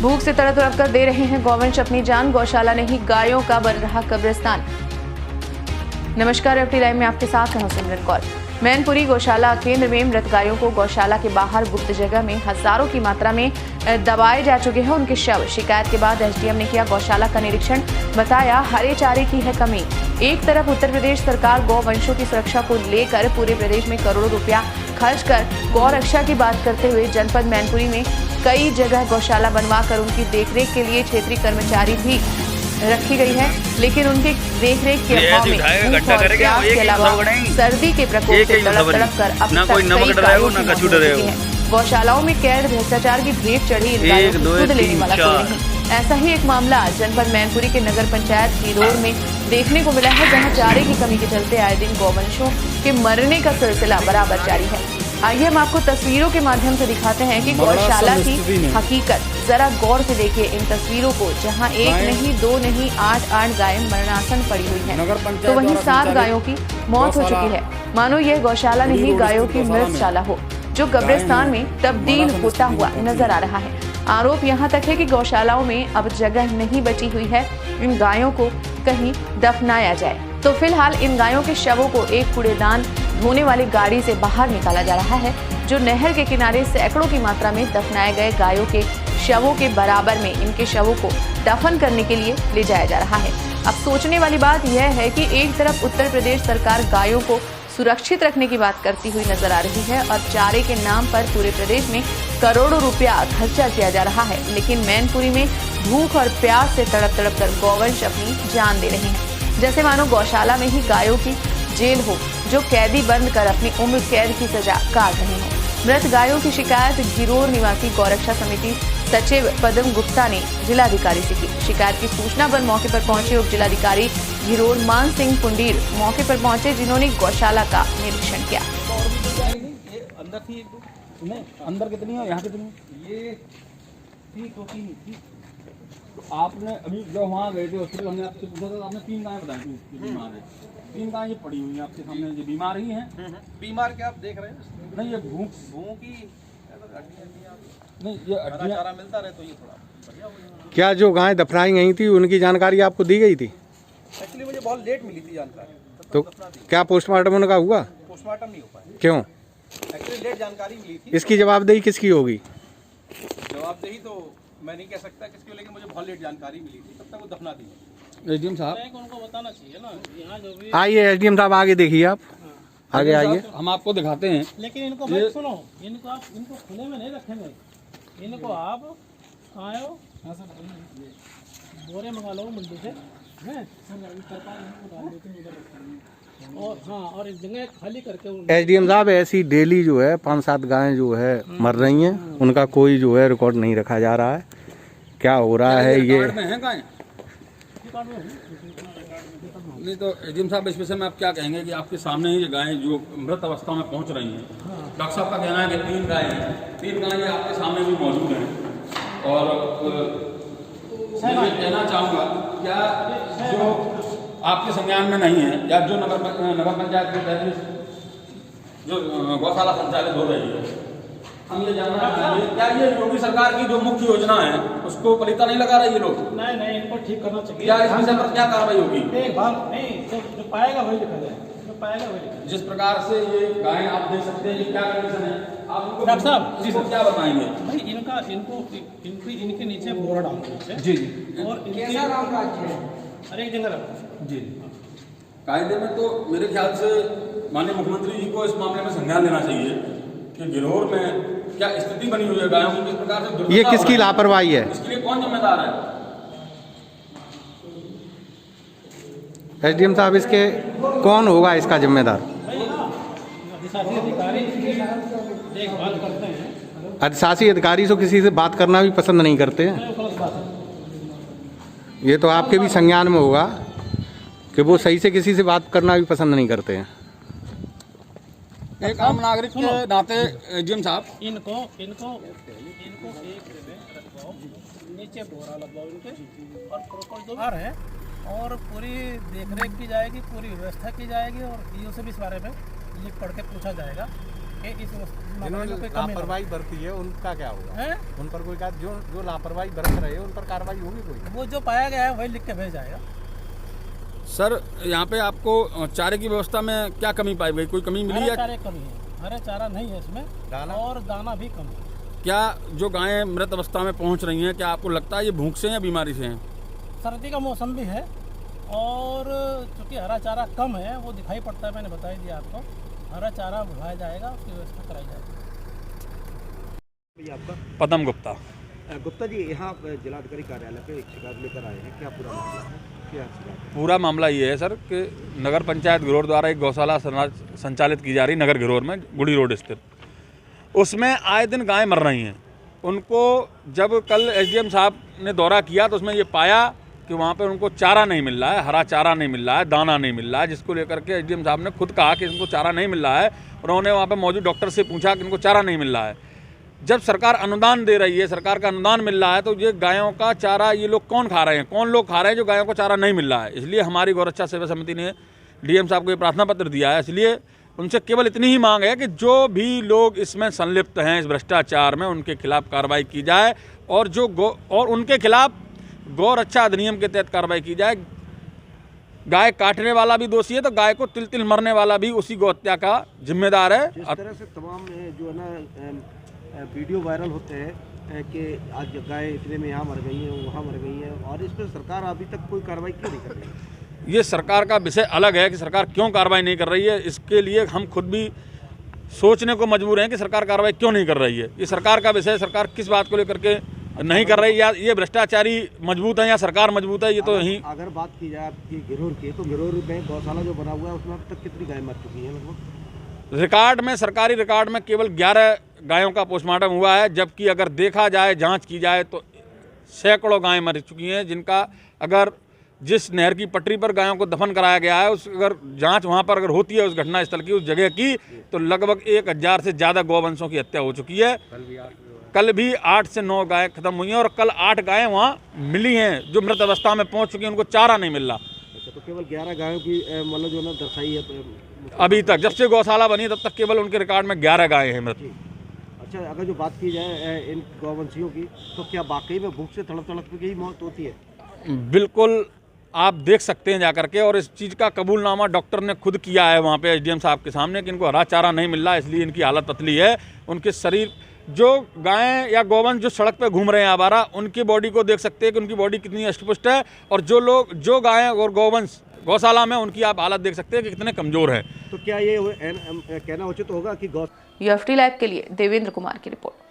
भूख से तड़प कर दे रहे हैं गौवंश अपनी जान, गौशाला नहीं गायों का बन रहा कब्रिस्तान। नमस्कार, एफटी लाइव में आपके साथ हैं सिमरन कौर। मैनपुरी गौशाला केंद्र में मृत गायों को गौशाला के बाहर गुप्त जगह में हजारों की मात्रा में दबाए जा चुके हैं उनके शव। शिकायत के बाद एसडीएम ने किया गौशाला का निरीक्षण, बताया हरे चारे की है कमी। एक तरफ उत्तर प्रदेश सरकार गौवंशों की सुरक्षा को लेकर पूरे प्रदेश में करोड़ों रुपया खर्च कर गौ रक्षा की बात करते हुए जनपद मैनपुरी में कई जगह गौशाला बनवाकर उनकी देखरेख के लिए क्षेत्रीय कर्मचारी भी रखी गई है, लेकिन उनके देखरेख के अभाव में भूख और प्यास के अलावा सर्दी के प्रकोप से तड़प कर अब तक कई गायों की मौत हो चुकी है। गौशालाओं में कैद भ्रष्टाचार की भेंट चढ़ी इन गायों को दूध लेने वाला कोई नहीं। ऐसा ही एक मामला जनपद मैनपुरी के नगर पंचायत गिरोर में देखने को मिला है, जहां चारे की कमी के चलते आए दिन गौवंशों के मरने का सिलसिला बराबर जारी है। आइए हम आपको तस्वीरों के माध्यम से दिखाते हैं कि गौशाला की हकीकत जरा गौर से देखिए इन तस्वीरों को, जहां एक नहीं दो नहीं 8 गायें मरणासन पड़ी हुई हैं, तो वहीं 7 गायों की मौत हो चुकी है। मानो यह गौशाला नहीं गायों की मृतशाला हो, जो कब्रिस्तान में तब्दील होता हुआ नजर आ रहा है। आरोप यहाँ तक है कि गौशालाओं में अब जगह नहीं बची हुई है इन गायों को कहीं दफनाया जाए, तो फिलहाल इन गायों के शवों को एक कूड़ेदान धोने वाली गाड़ी से बाहर निकाला जा रहा है, जो नहर के किनारे सैकड़ों की मात्रा में दफनाए गए गायों के शवों के बराबर में इनके शवों को दफन करने के लिए ले जाया जा रहा है। अब सोचने वाली बात यह है कि एक तरफ उत्तर प्रदेश सरकार गायों को सुरक्षित रखने की बात करती हुई नजर आ रही है और चारे के नाम पर पूरे प्रदेश में करोड़ों रुपया खर्चा किया जा रहा है, लेकिन मैनपुरी में भूख और प्यास से तड़प कर गौवंश अपनी जान दे रहे हैं, जैसे मानो गौशाला में ही गायों की जेल हो, जो कैदी बंद कर अपनी उम्र कैद की सजा काट रहे हैं। मृत गायों की शिकायत गिरोर निवासी गौरक्षा समिति सचिव पदम गुप्ता ने जिलाधिकारी से की। शिकायत की सूचना पर मौके पर पहुंचे उप जिलाधिकारी गिरोर मान सिंह पुंडीर मौके पर पहुंचे, जिन्होंने गौशाला का निरीक्षण किया। अंदर कितनी है, यहाँ कितनी? ये 3 तो आपने अभी जब वहाँ गए थे उसके हमने आपसे पूछा था, आपने 3 गायें बताई थी बीमार है। 3 गायें ये पड़ी हुई हैं आपके सामने, ये बीमार ही हैं। बीमार क्या आप देख रहे हैं? नहीं, ये भूख की नहीं, ये चारा मिलता रहे तो ये थोड़ा बढ़िया हो। क्या जो गायें दफनाई गई थी उनकी जानकारी आपको दी गई थी? एक्चुअली मुझे बहुत लेट मिली थी जानकारी, तो क्या पोस्टमार्टम उनका हुआ? पोस्टमार्टम नहीं हो पाया। क्यों? एक्चुअली लेट जानकारी मिली थी। इसकी जवाबदेही किसकी होगी? जवाबदेही तो मैं नहीं कह सकता किसकी, लेकिन मुझे बहुत लेट जानकारी मिली थी, तब तक वो दफना दी। एसडीएम साहब उनको बताना चाहिए ना, यहाँ जो भी आइए एसडीएम साहब आगे देखिए, आप आगे आइए, हम आपको दिखाते हैं। लेकिन इनको मत सुनो, इनको आप इनको खुले में नहीं रखेंगे, इनको आप आयो बोरे मंगा लो मंडी से, और हाँ, और इस जगह खाली करके। एसडीएम साहब ऐसी डेली जो है 5-7 गायें जो है मर रही हैं, उनका कोई जो है रिकॉर्ड नहीं रखा जा रहा है। क्या हो रहा है ये? नहीं तो एसडीएम साहब इस विषय में आप क्या कहेंगे कि आपके सामने ही ये गायें जो मृत अवस्था में पहुंच रही हैं, डॉक्टर साहब का कहना है कि 3 गायें हैं, 3 गायें आपके सामने भी मौजूद हैं, और मैं कहना चाहूँगा क्या जो आपके संज्ञान में नहीं है या जो नगर पंचायत के तहत जो गौशाला संचालित हो रही है, हम ये जानना चाहेंगे क्या ये योगी सरकार की जो मुख्य योजना है उसको पलीता नहीं लगा रही है लोग? नहीं, इनको ठीक करना चाहिए। क्या इस विषय पर क्या कार्रवाई होगी? नहीं, जो पाएगा वही लिखा जाए, जो पाएगा वही लिखा। जिस प्रकार से ये गायें आप देख सकते हैं, ये क्या कंडीशन है, आप डॉक्टर साहब इसको क्या बताएंगे? भाई इनके नीचे बोरा डाल दीजिए जी, और हर एक जगह रखो जी। कायदे में तो मेरे ख्याल से माननीय मुख्यमंत्री जी को इस मामले में संज्ञान लेना चाहिए कि गिरोर में क्या स्थिति बनी हुई है गायों की, किस प्रकार से ये किसकी लापरवाही है? इसके लिए कौन जिम्मेदार है? एसडीएम साहब इसके कौन होगा इसका जिम्मेदार? अधिशासी अधिकारी देखभाल करते हैं। अधिशासी अधिकारी से किसी से बात करना भी पसंद नहीं करते हैं। ये तो आपके भी संज्ञान में होगा कि वो सही से किसी से बात करना भी पसंद नहीं करते हैं। एक आम नागरिक के नाते एसडीएम साहब इनको एक जगह रखवाओ, नीचे बोरा लगवाओ इनके, और प्रॉपर जो है और पूरी देखरेख की जाएगी, पूरी व्यवस्था की जाएगी, और ईओ से भी इस बारे में लिख पढ़ के पूछा जाएगा कि इस मामले में जिन्होंने कोई कमी ना लापरवाही बरती है उनका क्या होगा? है। उन पर कोई जो लापरवाही बरत रहे हैं उन पर कार्रवाई होगी कोई? वो जो पाया गया है वही लिख के भेज जाएगा। सर यहाँ पे आपको चारे की व्यवस्था में क्या कमी पाई गई? कोई कमी मिली हरे है? चारे कमी है, हरे चारा नहीं है इसमें, दाना? और दाना भी कम है। क्या जो गायें मृत अवस्था में पहुंच रही हैं, क्या आपको लगता है ये भूख से या बीमारी से हैं? सर्दी का मौसम भी है और चूँकि हरा चारा कम है वो दिखाई पड़ता है, मैंने बता ही दिया आपको। हरा चारा बुलाया जाएगा, उसकी व्यवस्था कराई जाएगी। आपका पदम गुप्ता। गुप्ता जी, यहाँ जिलाधिकारी कार्यालय पे एक शिकायत लेकर आए हैं, क्या पूरा मामला है, क्या शिकायत है? पूरा मामला ये है सर कि नगर पंचायत घिरोर द्वारा एक गौशाला संचालित की जा रही नगर घिरोर में, गुड़ी रोड स्थित, उसमें आए दिन गायें मर रही हैं। उनको जब कल एसडीएम साहब ने दौरा किया तो उसमें ये पाया कि वहाँ पे उनको चारा नहीं मिल रहा है, हरा चारा नहीं मिल रहा है, दाना नहीं मिल रहा है, जिसको लेकर के एसडीएम साहब ने खुद कहा कि इनको चारा नहीं मिल रहा है। उन्होंने वहाँ पे मौजूद डॉक्टर से पूछा कि इनको चारा नहीं मिल रहा है। जब सरकार अनुदान दे रही है, सरकार का अनुदान मिल रहा है, तो ये गायों का चारा ये लोग कौन खा रहे हैं? कौन लोग खा रहे हैं जो गायों को चारा नहीं मिल रहा है? इसलिए हमारी गौरक्षा सेवा समिति ने डीएम साहब को ये प्रार्थना पत्र दिया है। इसलिए उनसे केवल इतनी ही मांग है कि जो भी लोग इसमें संलिप्त हैं, इस भ्रष्टाचार में, उनके खिलाफ कार्रवाई की जाए और और उनके खिलाफ गौ रक्षा अधिनियम के तहत कार्रवाई की जाए। गाय काटने वाला भी दोषी है तो गाय को तिल तिल मरने वाला भी उसी गौ हत्या का जिम्मेदार है। जिस तरह से तमाम जो है ना वीडियो वायरल होते हैं कि आज गाय इतने में यहाँ मर गई हैं, वहाँ मर गई हैं, और इस पर सरकार अभी तक कोई कार्रवाई क्यों नहीं कर रही है? ये सरकार का विषय अलग है कि सरकार क्यों कार्रवाई नहीं कर रही है। इसके लिए हम खुद भी सोचने को मजबूर हैं कि सरकार कार्रवाई क्यों नहीं कर रही है। ये सरकार का विषय, सरकार किस बात को लेकर के नहीं कर रही, या ये भ्रष्टाचारी मजबूत है या सरकार मजबूत है, ये तो यही। अगर बात की जाए आपकी घिरोर की, तो घिरोर में गौशाला जो बना हुआ है उसमें अब तक कितनी गाय मर चुकी हैं लगभग? रिकॉर्ड में, सरकारी रिकॉर्ड में केवल 11 गायों का पोस्टमार्टम हुआ है, जबकि अगर देखा जाए, जांच की जाए तो सैकड़ों गायें मर चुकी हैं, जिनका अगर जिस नहर की पटरी पर गायों को दफन कराया गया है उस अगर जांच वहां पर अगर होती है उस घटना स्थल की, उस जगह की, तो लगभग 1000 से ज़्यादा गौवंशों की हत्या हो चुकी है। कल भी 8 से 9 गायें खत्म हुई हैं और कल 8 गायें वहाँ मिली हैं जो मृत अवस्था में पहुँच चुकी हैं, उनको चारा नहीं मिल रहा। अच्छा, तो केवल 11 गायों की मतलब जो है ना दर्शाई है अभी तक, जब से गौशाला बनी तब तक केवल उनके रिकॉर्ड में 11 गायें हैं मृत। अच्छा, अगर जो बात की जाए इन गौवंशियों की, तो क्या वाकई में भूख से तड़प तड़प के ही मौत होती है? बिल्कुल, आप देख सकते हैं जाकर के, और इस चीज़ का कबूलनामा डॉक्टर ने खुद किया है वहाँ पे एसडीएम साहब के सामने कि इनको हरा चारा नहीं मिल रहा, इसलिए इनकी हालत पतली है। उनके शरीर, जो गायें या गौवंश जो सड़क पे घूम रहे हैं आवारा, उनकी बॉडी को देख सकते हैं कि उनकी बॉडी कितनी अष्टपुष्ट है, और जो गायें और गौवंश गौशाला में, उनकी आप हालत देख सकते हैं कि कितने कमज़ोर हैं। तो क्या ये कहना उचित होगा कि गौ यूएफटी लाइव के लिए देवेंद्र कुमार की रिपोर्ट।